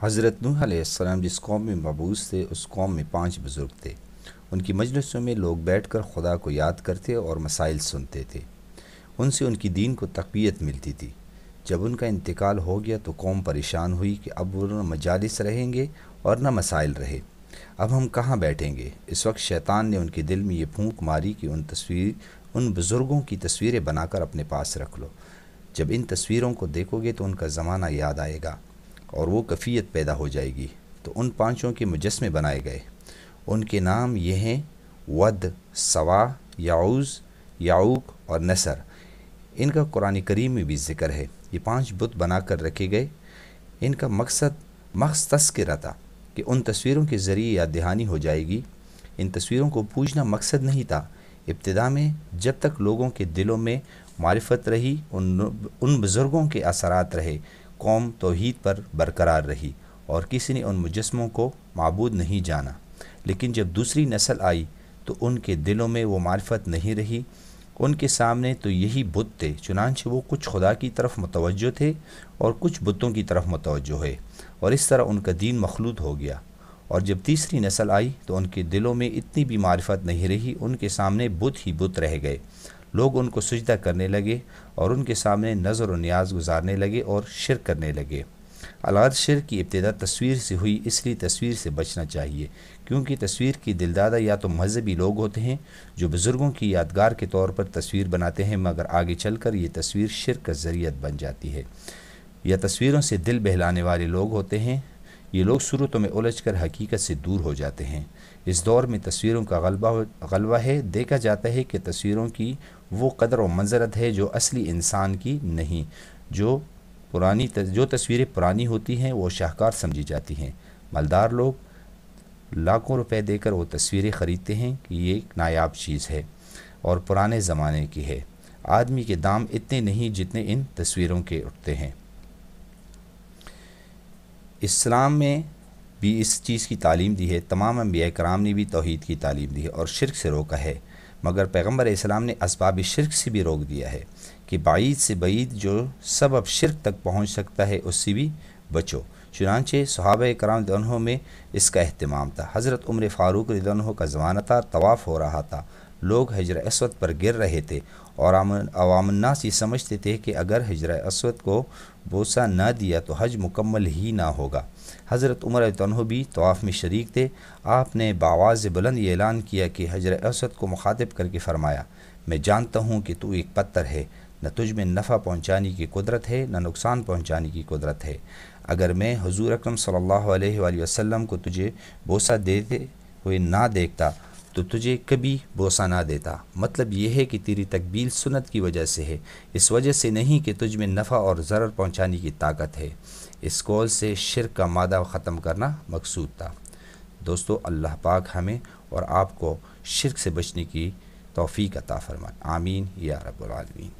حضرت نوح علیہ السلام جس قوم میں مبعوث تھے اس قوم میں 5 بزرگ تھے۔ ان کی مجلسوں میں لوگ بیٹھ کر خدا کو یاد کرتے اور مسائل سنتے تھے۔ ان سے ان کی دین کو تقویت ملتی تھی۔ جب ان کا انتقال ہو گیا تو قوم پریشان ہوئی کہ اب وہ نہ مجالس رہیں گے اور نہ مسائل رہے، اب ہم کہاں بیٹھیں گے؟ اس وقت شیطان نے ان کے دل میں یہ پھونک ماری کہ ان بزرگوں کی تصویریں بنا کر اپنے پاس رکھ لو۔ جب ان تصویروں کو دیکھو گے تو ان کا زمانہ یاد آئے گا اور وہ کیفیت پیدا ہو جائے گی۔ تو ان 5 کے مجسمے بنائے گئے۔ ان کے نام یہ ہیں ود، سوا، یعوز، یعوق اور نصر۔ ان کا قرآن کریم میں بھی ذکر ہے۔ یہ 5 بت بنا کر رکھے گئے۔ ان کا مقصد محض تذکرہ تھا کہ ان تصویروں کے ذریعے یاد دہانی ہو جائے گی۔ ان تصویروں کو پوجنا مقصد نہیں تھا۔ ابتدا میں جب تک لوگوں کے دلوں میں معرفت رہی، ان بزرگوں کے اثرات رہے، قوم توحید پر برقرار رہی اور کسی نے ان مجسموں کو معبود نہیں جانا۔ لیکن جب دوسری نسل آئی تو ان کے دلوں میں وہ معرفت نہیں رہی۔ ان کے سامنے تو یہی بت تھے، چنانچہ وہ کچھ خدا کی طرف متوجہ تھے اور کچھ بتوں کی طرف متوجہ ہوئے، اور اس طرح ان کا دین مخلوط ہو گیا۔ اور جب تیسری نسل آئی تو ان کے دلوں میں اتنی بھی معرفت نہیں رہی، ان کے سامنے بت ہی بت رہ گئے۔ لوگ ان کو سجدہ کرنے لگے اور ان کے سامنے نظر و نیاز گزارنے لگے اور شرک کرنے لگے۔ الغرض شرک کی ابتدا تصویر سے ہوئی، اس لیے تصویر سے بچنا چاہیے، کیونکہ تصویر کی دلدادہ یا تو مذہبی لوگ ہوتے ہیں جو بزرگوں کی یادگار کے طور پر تصویر بناتے ہیں، مگر آگے چل کر یہ تصویر شرک کا ذریعہ بن جاتی ہے، یا تصویروں سے دل بہلانے والے لوگ ہوتے ہیں۔ یہ لوگ صورتوں میں الجھ کر حقیقت سے دور ہو جاتے ہیں۔ اس دور میں تصویروں کا غلبہ ہے۔ دیکھا جاتا ہے کہ تصویروں کی وہ قدر و منزلت ہے جو اصلی انسان کی نہیں۔ جو تصویریں پرانی ہوتی ہیں وہ شاہکار سمجھی جاتی ہیں۔ مالدار لوگ لاکھوں روپے دے کر وہ تصویریں خریدتے ہیں کہ یہ ایک نایاب چیز ہے اور پرانے زمانے کی ہے۔ آدمی کے دام اتنے نہیں جتنے ان تصویروں کے اٹھتے ہیں۔ اسلام میں بھی اس چیز کی تعلیم دی ہے۔ تمام انبیاء کرام نے بھی توحید کی تعلیم دی ہے اور شرک سے روکا ہے، مگر پیغمبر اسلام نے اسباب شرک سے بھی روک دیا ہے کہ بعید سے بعید جو سبب شرک تک پہنچ سکتا ہے اس سے بھی بچو۔ چنانچہ صحابہ کرام رضی اللہ عنہم میں اس کا اہتمام تھا۔ حضرت عمر فاروق رضی اللہ عنہ کا زمانہ تھا، طواف ہو رہا تھا، لوگ حجر اسود پر گر رہے تھے اور عوام الناس یہ سمجھتے تھے کہ اگر حجر اسود کو بوسہ نہ دیا تو حج مکمل ہی نہ ہوگا۔ حضرت عمر رضی اللہ عنہ بھی طواف میں شریک تھے۔ آپ نے بآواز بلند یہ اعلان کیا کہ حجر اسود کو مخاطب کر کے فرمایا، میں جانتا ہوں کہ تو ایک پتھر ہے، نہ تجھ میں نفع پہنچانے کی قدرت ہے نہ نقصان پہنچانے کی قدرت ہے۔ اگر میں حضور اکرم صلی اللہ علیہ وآلہ وسلم کو تجھے بوسہ دیتے ہوئے نہ دیکھتا تو تجھے کبھی بوسہ نہ دیتا۔ مطلب یہ ہے کہ تیری تقبیل سنت کی وجہ سے ہے، اس وجہ سے نہیں کہ تجھ میں نفع اور ضرر پہنچانے کی طاقت ہے۔ اس قول سے شرک کا مادہ ختم کرنا مقصود تھا۔ دوستو، اللہ پاک ہمیں اور آپ کو شرک سے بچنے کی توفیق عطا فرمائے۔ آمین یا رب العالمین۔